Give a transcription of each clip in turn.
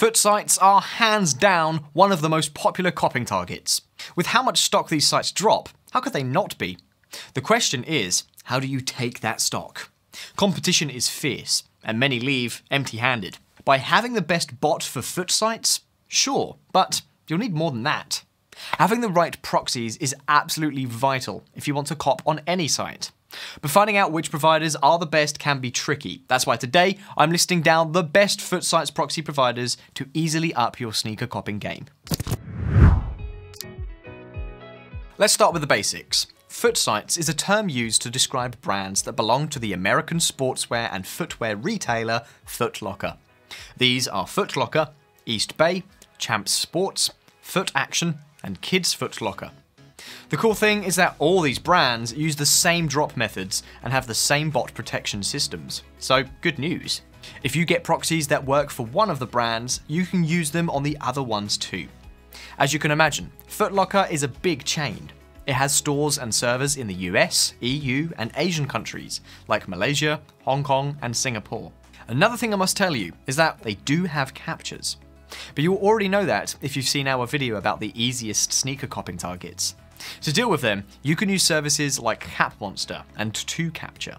Footsites are hands down one of the most popular copying targets. With how much stock these sites drop, how could they not be? The question is, how do you take that stock? Competition is fierce, and many leave empty-handed. By having the best bot for Footsites? Sure, but you'll need more than that. Having the right proxies is absolutely vital if you want to cop on any site. But finding out which providers are the best can be tricky. That's why today I'm listing down the best Footsites proxy providers to easily up your sneaker copping game. Let's start with the basics. Footsites is a term used to describe brands that belong to the American sportswear and footwear retailer Footlocker. These are Footlocker, Eastbay, Champs Sports, Footaction, and Kids Footlocker. The cool thing is that all these brands use the same drop methods and have the same bot protection systems. So good news. If you get proxies that work for one of the brands, you can use them on the other ones too. As you can imagine, Footlocker is a big chain. It has stores and servers in the US, EU, and Asian countries like Malaysia, Hong Kong, and Singapore. Another thing I must tell you is that they do have captchas. But you'll already know that if you've seen our video about the easiest sneaker copping targets. To deal with them, you can use services like CapMonster and 2Capture.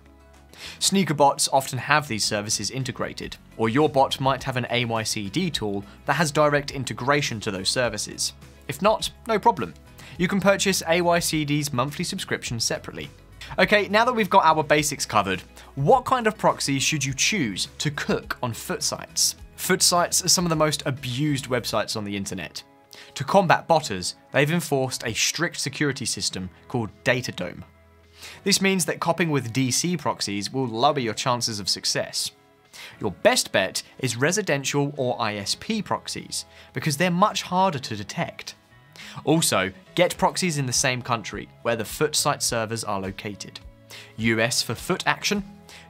Sneaker bots often have these services integrated, or your bot might have an AYCD tool that has direct integration to those services. If not, no problem. You can purchase AYCD's monthly subscription separately. Okay, now that we've got our basics covered, what kind of proxy should you choose to cook on Footsites? Footsites are some of the most abused websites on the internet. To combat botters, they've enforced a strict security system called Data Dome. This means that copying with DC proxies will lower your chances of success. Your best bet is residential or ISP proxies, because they're much harder to detect. Also, get proxies in the same country where the Footsite servers are located. US for Footaction,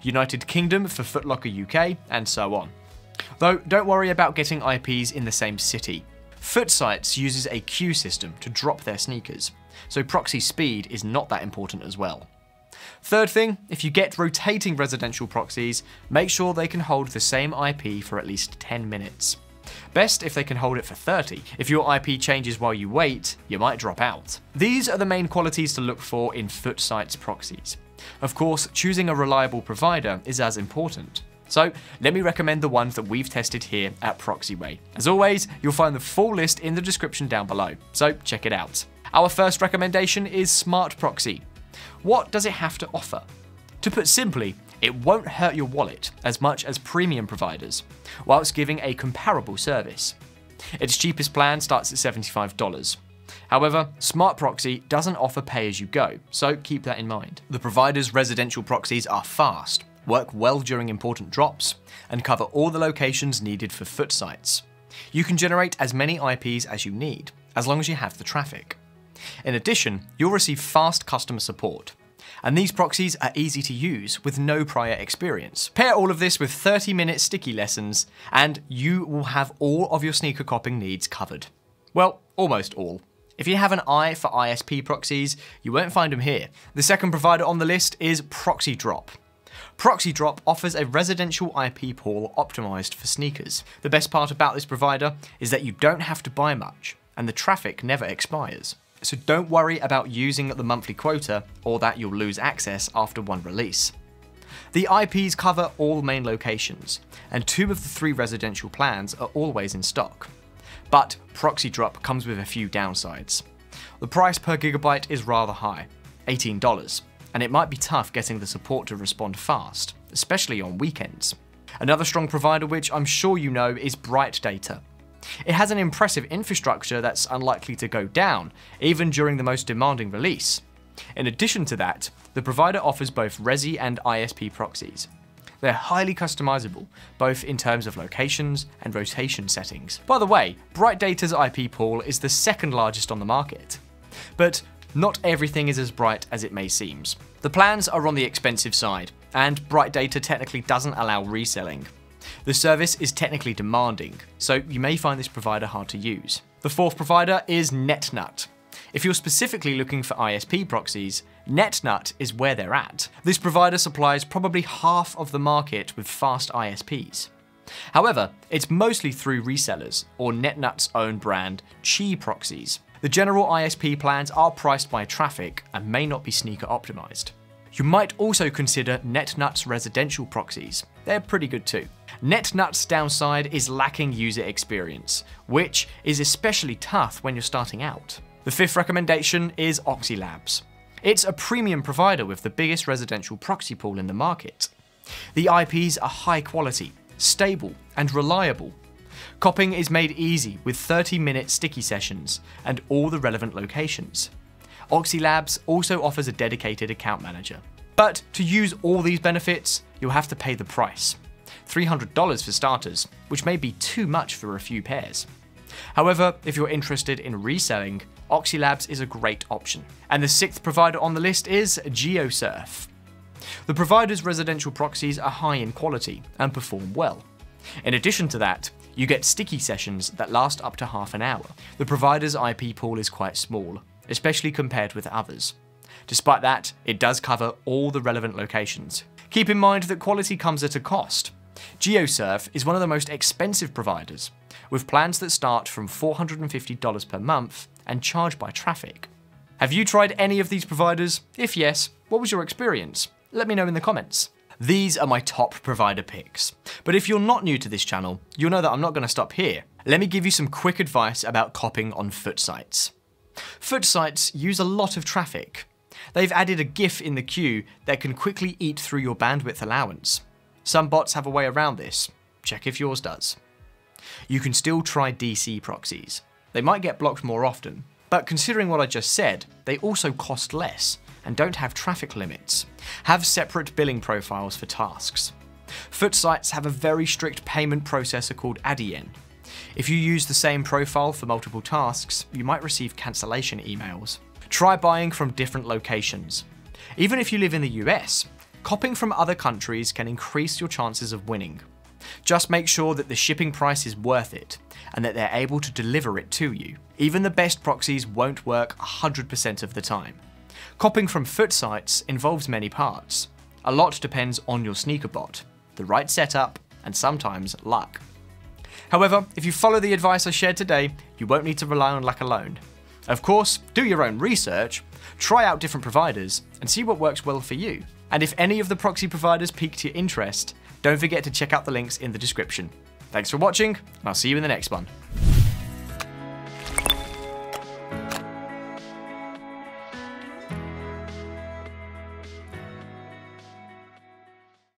United Kingdom for Footlocker UK, and so on. Though don't worry about getting IPs in the same city. Footsites uses a queue system to drop their sneakers, so proxy speed is not that important as well. Third thing, if you get rotating residential proxies, make sure they can hold the same IP for at least 10 minutes. Best if they can hold it for 30. If your IP changes while you wait, you might drop out. These are the main qualities to look for in Footsites proxies. Of course, choosing a reliable provider is as important. So let me recommend the ones that we've tested here at Proxyway. As always, you'll find the full list in the description down below, so check it out. Our first recommendation is Smart Proxy. What does it have to offer? To put simply, it won't hurt your wallet as much as premium providers, whilst giving a comparable service. Its cheapest plan starts at $75. However, Smart Proxy doesn't offer pay-as-you-go, so keep that in mind. The provider's residential proxies are fast, work well during important drops, and cover all the locations needed for Footsites. You can generate as many IPs as you need, as long as you have the traffic. In addition, you'll receive fast customer support. And these proxies are easy to use with no prior experience. Pair all of this with 30-minute sticky lessons, and you will have all of your sneaker copping needs covered. Well, almost all. If you have an eye for ISP proxies, you won't find them here. The second provider on the list is Proxy Drop. Proxy Drop offers a residential IP pool optimized for sneakers. The best part about this provider is that you don't have to buy much, and the traffic never expires. So don't worry about using the monthly quota or that you'll lose access after one release. The IPs cover all main locations, and 2 of the 3 residential plans are always in stock. But Proxy Drop comes with a few downsides. The price per gigabyte is rather high, $18, and it might be tough getting the support to respond fast, especially on weekends. Another strong provider which I'm sure you know is Bright Data. It has an impressive infrastructure that's unlikely to go down, even during the most demanding release. In addition to that, the provider offers both Resi and ISP proxies. They're highly customizable, both in terms of locations and rotation settings. By the way, Bright Data's IP pool is the second largest on the market. But not everything is as bright as it may seem. The plans are on the expensive side, and Bright Data technically doesn't allow reselling. The service is technically demanding, so you may find this provider hard to use. The fourth provider is NetNut. If you're specifically looking for ISP proxies, NetNut is where they're at. This provider supplies probably half of the market with fast ISPs. However, it's mostly through resellers or NetNut's own brand, Proxies. The general ISP plans are priced by traffic and may not be sneaker optimized. You might also consider NetNut's residential proxies. They're pretty good too. NetNut's downside is lacking user experience, which is especially tough when you're starting out. The fifth recommendation is Oxylabs. It's a premium provider with the biggest residential proxy pool in the market. The IPs are high quality, stable, and reliable. Copying is made easy with 30-minute sticky sessions and all the relevant locations. Oxylabs also offers a dedicated account manager. But to use all these benefits, you'll have to pay the price. $300 for starters, which may be too much for a few pairs. However, if you're interested in reselling, Oxylabs is a great option. And the sixth provider on the list is GeoSurf. The provider's residential proxies are high in quality and perform well. In addition to that, you get sticky sessions that last up to half an hour. The provider's IP pool is quite small, especially compared with others. Despite that, it does cover all the relevant locations. Keep in mind that quality comes at a cost. GeoSurf is one of the most expensive providers, with plans that start from $450 per month and charge by traffic. Have you tried any of these providers? If yes, what was your experience? Let me know in the comments. These are my top provider picks. But if you're not new to this channel, you'll know that I'm not going to stop here. Let me give you some quick advice about copying on Footsites. Footsites use a lot of traffic. They've added a GIF in the queue that can quickly eat through your bandwidth allowance. Some bots have a way around this. Check if yours does. You can still try DC proxies. They might get blocked more often, but considering what I just said, they also cost less and don't have traffic limits. Have separate billing profiles for tasks. Footsites have a very strict payment processor called ADN. If you use the same profile for multiple tasks, you might receive cancellation emails. Try buying from different locations. Even if you live in the US, copying from other countries can increase your chances of winning. Just make sure that the shipping price is worth it and that they're able to deliver it to you. Even the best proxies won't work 100% of the time. Copying from Footsites involves many parts. A lot depends on your sneaker bot, the right setup, and sometimes luck. However, if you follow the advice I shared today, you won't need to rely on luck alone. Of course, do your own research, try out different providers, and see what works well for you. And if any of the proxy providers piqued your interest, don't forget to check out the links in the description. Thanks for watching, and I'll see you in the next one.